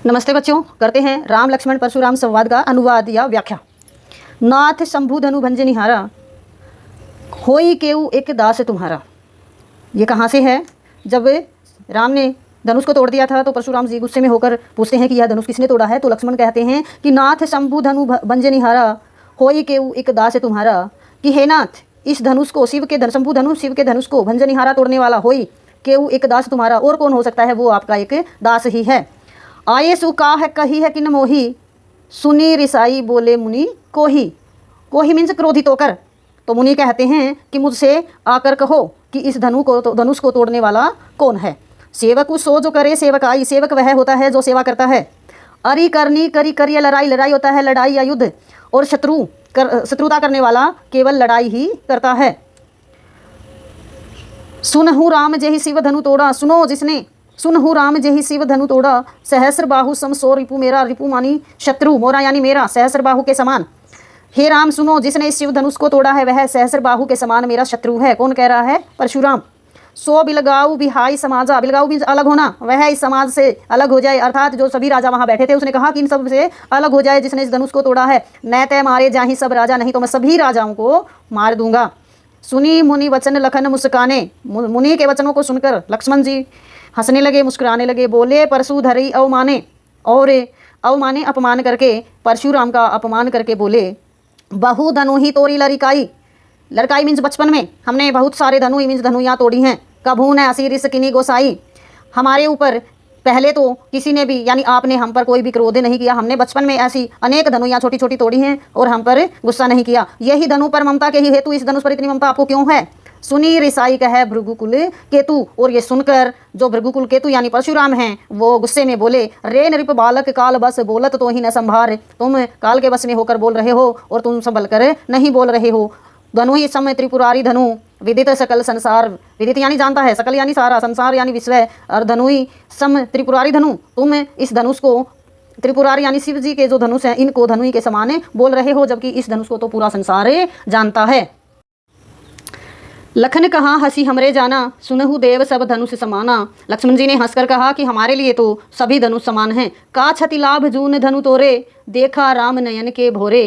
नमस्ते बच्चों, करते हैं राम लक्ष्मण परशुराम संवाद का अनुवाद या व्याख्या। नाथ शंभु धनु भंज निहारा, होई केऊ एक दास तुम्हारा। ये कहाँ से है? जब राम ने धनुष को तोड़ दिया था तो परशुराम जी गुस्से में होकर पूछते हैं कि यह धनुष किसने तोड़ा है। तो लक्ष्मण कहते हैं कि नाथ शंभु धनु भंज निहारा, होई केऊ एक दास तुम्हारा, कि हे नाथ, इस धनुष को, शिव के शंभु धनुष, शिव के धनुष को भंज निहारा तोड़ने वाला होई केऊ एक दास तुम्हारा, और कौन हो सकता है? वो आपका एक दास ही है। आये सुका है कही है कि न मोही, सुनी रिसाई बोले मुनि कोही। कोही मीन्स क्रोधित होकर। तो मुनि कहते हैं कि मुझसे आकर कहो कि इस धनुष को तोड़ने वाला कौन है। सेवक सो जो करे सेवकाई, सेवक वह होता है जो सेवा करता है। अरि करनी करी करिय लड़ाई, लड़ाई होता है लड़ाई या युद्ध, और शत्रुता करने वाला केवल लड़ाई ही करता है। सुनहु राम जेहि शिव धनु तोड़ा, सुनो जिसने सुनहु राम जेहि शिव धनु तोड़ा, सहस्र बाहु सम सो रिपु मेरा, रिपु मानी शत्रु, मोरा यानी मेरा, सहस्र बाहु के समान। हे राम सुनो, जिसने इस शिव धनुष को तोड़ा है वह सहस्र बाहु के समान मेरा शत्रु है। कौन कह रहा है? परशुराम। सो बिलगाऊ बिहाई समाजा, बिलगाऊ भी अलग होना, वह इस समाज से अलग हो जाए, अर्थात जो सभी राजा वहाँ बैठे थे उसने कहा कि इन सब से अलग हो जाए जिसने इस धनुष को तोड़ा है। न तय मारे जाहि सब राजा, नहीं तो मैं सभी राजाओं को मार दूंगा। सुनी मुनि वचन लखन मुस्काने, मुनि के वचनों को सुनकर लक्ष्मण जी हंसने लगे, मुस्कुराने लगे। बोले परशु धरी अवमाने, और अवमाने अपमान करके, परशुराम का अपमान करके बोले, बहु धनु ही तोरी लड़काई। लड़काई मीन्स बचपन में हमने बहुत सारे धनु मीन्स धनुयाँ तोड़ी हैं। कभू न असीर किनी गोसाई, हमारे ऊपर पहले तो किसी ने भी, यानी आपने हम पर कोई भी क्रोध नहीं किया। हमने बचपन में ऐसी अनेक धनुयाँ छोटी छोटी तोड़ी हैं और हम पर गुस्सा नहीं किया। यही धनु पर ममता के ही हेतु इस धनुष पर इतनी ममता आपको क्यों है? सुनी रिसाई कह भृगुकुल केतु, और ये सुनकर जो भृगुकुल केतु यानी परशुराम हैं वो गुस्से में बोले, रे नृप बालक काल बस बोलत तो ही न संभार। तुम काल के बस में होकर बोल रहे हो और तुम संभल कर नहीं बोल रहे हो। धनु ही समय त्रिपुरारी धनु, विदित सकल संसार, विदित यानी जानता है, सकल यानी सारा, संसार यानी विश्व, और धनु ही सम त्रिपुरारी धनु, तुम इस धनुष को, त्रिपुरारी यानी शिव जी के जो धनुष हैं इनको धनुई के समान बोल रहे हो, जबकि इस धनुष को तो पूरा संसार जानता है। लखन कहा हंसी हमरे जाना, सुनहु देव सब धनुष समाना। लक्ष्मण जी ने हंसकर कहा कि हमारे लिए तो सभी धनुष समान हैं। का क्षति लाभ जून धनु तोरे, देखा राम नयन के भोरे।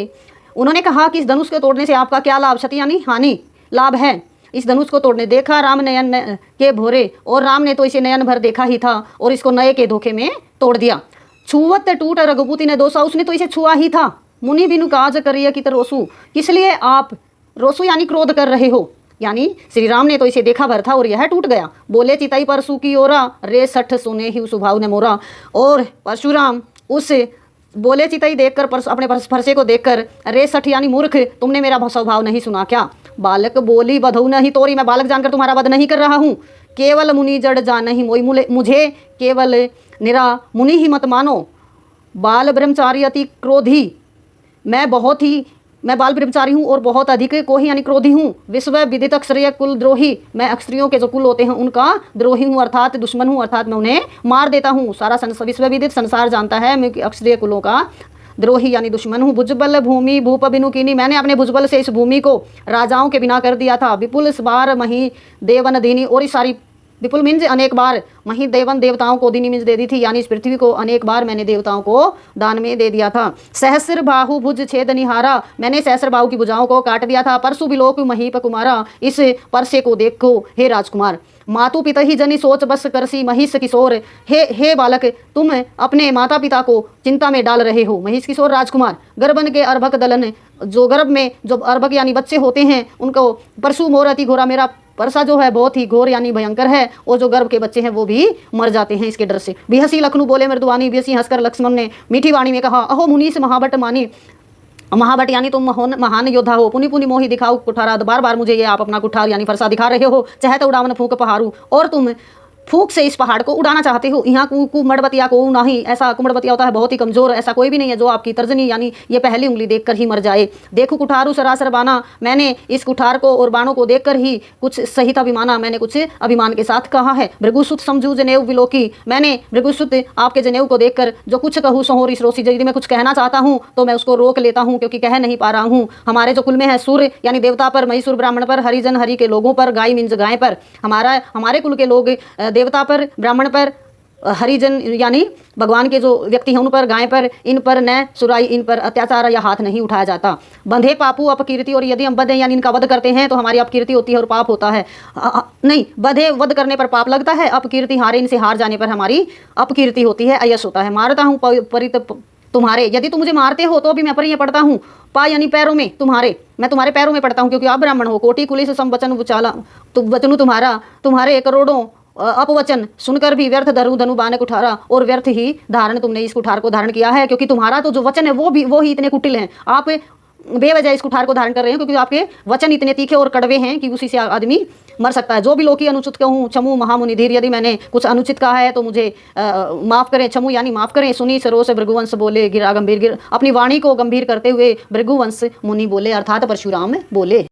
उन्होंने कहा कि इस धनुष को तोड़ने से आपका क्या लाभ, क्षति यानी हानि, लाभ है इस धनुष को तोड़ने। देखा राम नयन के भोरे, और राम ने तो इसे नयन भर देखा ही था और इसको नए के धोखे में तोड़ दिया। छुवत टूट रघुपति ने दोषा, उसने तो इसे छुआ ही था। मुनि बिनु काज करिय कित रोसु, इसलिए आप रोसु यानी क्रोध कर रहे हो, यानी श्री राम ने तो इसे देखा भर था और यह टूट गया। बोले चिताई परसु की ओरा, रे सठ सुने ही स्वभाव ने मोरा। और परशुराम उस बोले चिताई देखकर अपने फरसे को देखकर, रे सठ यानी मूर्ख, तुमने मेरा स्वभाव नहीं सुना क्या? बालक बोली बधऊ नहीं तोरी, मैं बालक जानकर तुम्हारा वध नहीं कर रहा हूँ। केवल मुनि जड़ जान नहीं मोई, मुझे केवल निरा मुनि ही मत मानो। बाल ब्रह्मचारी अति क्रोधी, मैं बाल ब्रह्मचारी हूँ और बहुत अधिक कोही यानी क्रोधी हूँ। विश्व विदित अक्षरीय कुल द्रोही, मैं अक्षरियों के जो कुल होते हैं उनका द्रोही हूँ, अर्थात दुश्मन हूँ, अर्थात मैं उन्हें मार देता हूँ। सारा विश्व विदित संसार जानता है मैं अक्षरीय कुलों का द्रोही यानी दुश्मन हूँ। भुजबल भूमि भूप बिनु कीनी, मैंने अपने भुजबल से इस भूमि को राजाओं के बिना कर दिया था। विपुल बार मही देवन दीनी, और इस सारी, विपुल मीन्स अनेक बार, मही देवन देवताओं को, दीनी मीन्स दे दी थी, यानी इस पृथ्वी को अनेक बार मैंने देवताओं को दान में दे दिया था। सहस्र बाहु भुज छेद निहारा, मैंने सहस्र बाहु की भुजाओं को काट दिया था। परसु बिलोक महीप कुमारा, इस परसे को देखो हे राजकुमार। मातु पिता ही जनी सोच बस करसी महिष किशोर, हे बालक, तुम अपने माता पिता को चिंता में डाल रहे हो। महिष किशोर राजकुमार, गर्भन के अर्भक दलन, जो गर्भ में जो अर्भक यानी बच्चे होते हैं उनको, परशु मोर अति घोरा, मेरा परसा जो है बहुत ही घोर यानी भयंकर है, और जो गर्भ के बच्चे हैं वो भी मर जाते हैं इसके डर से। बिहसी लखनऊ बोले मृदुवानी, बिहसी हंसकर लक्ष्मण ने मीठी वाणी में कहा, अहो मुनीस महाबट मानी। महाबट यानी तुम महान योद्धा हो। पुनि पुनि मोहि दिखाओ कुठारा, बार बार मुझे ये आप अपना कुठार यानी फरसा दिखा रहे हो। चाहे तो उड़ावन फूंक पहाड़ू, और तुम फूंक से इस पहाड़ को उड़ाना चाहते हो। यहाँ कुमड़बतिया को नहीं, ऐसा कुमड़बतिया होता है बहुत ही कमजोर, ऐसा कोई भी नहीं है जो आपकी तर्जनी यानी ये पहली उंगली देखकर ही मर जाए। देखो कुठारू सरासर बाना, मैंने इस कुठार को और बाणों को देखकर ही कुछ सहित अभिमाना, मैंने कुछ अभिमान के साथ कहा है। भृगुसुत समझू जनेऊ विलोकी, मैंने भृगुसुत आपके जनेऊ को देखकर जो कुछ कहूँ सहोर इस रोसी, यदि मैं कुछ कहना चाहता हूँ तो मैं उसको रोक लेता हूँ क्योंकि कह नहीं पा रहा हूँ। हमारे जो कुल में है सूर्य यानी देवता पर, महिषुर ब्राह्मण पर, हरिजन हरि के लोगों पर, गाय मीन्स गाय पर, हमारे कुल के लोग देवता पर, ब्राह्मण पर, हरिजन यानी भगवान के जो व्यक्ति हैं उन पर, गाय पर, इन पर न सुराई, इन पर अत्याचार या हाथ नहीं उठाया जाता। बंधे पापू अपकीर्ति, और यदि हम बंधे यानी इनका वध करते हैं तो हमारी अपकीर्ति होती है और पाप होता है। नहीं, बंधे वध करने पर पाप लगता है, अपकीर्ति हारे इनसे हार जाने पर हमारी अपकीर्ति होती है, अयश होता है। मारता हूँ परित तुम्हारे, यदि तुम मुझे मारते हो तो भी मैं परिय पढ़ता हूँ। पा यानी पैरों में, तुम्हारे, मैं तुम्हारे पैरों में पढ़ता हूँ, क्योंकि आप ब्राह्मण हो। कोटि कुली से संवचन उचाला, तो वचनु तुम्हारा, तुम्हारे करोड़ों अपवचन सुनकर भी व्यर्थ धनु धनु बाण कुठारा, और व्यर्थ ही धारण तुमने इस कुठार को धारण किया है, क्योंकि तुम्हारा तो जो वचन है वो ही इतने कुटिल हैं। आप बेवजह इस कुठार को धारण कर रहे हैं, क्योंकि आपके वचन इतने तीखे और कड़वे हैं कि उसी से आदमी मर सकता है। जो भी लोकी अनुचित कहूँ क्षमु महामुनि धीर, यदि मैंने कुछ अनुचित कहा है तो मुझे माफ़ करें, क्षमु यानी माफ़ करें। सुनी सरोस भृगुवंश बोले गिरा गंभीर गिर, अपनी वाणी को गंभीर करते हुए भृगुवंश मुनि बोले, अर्थात परशुराम बोले।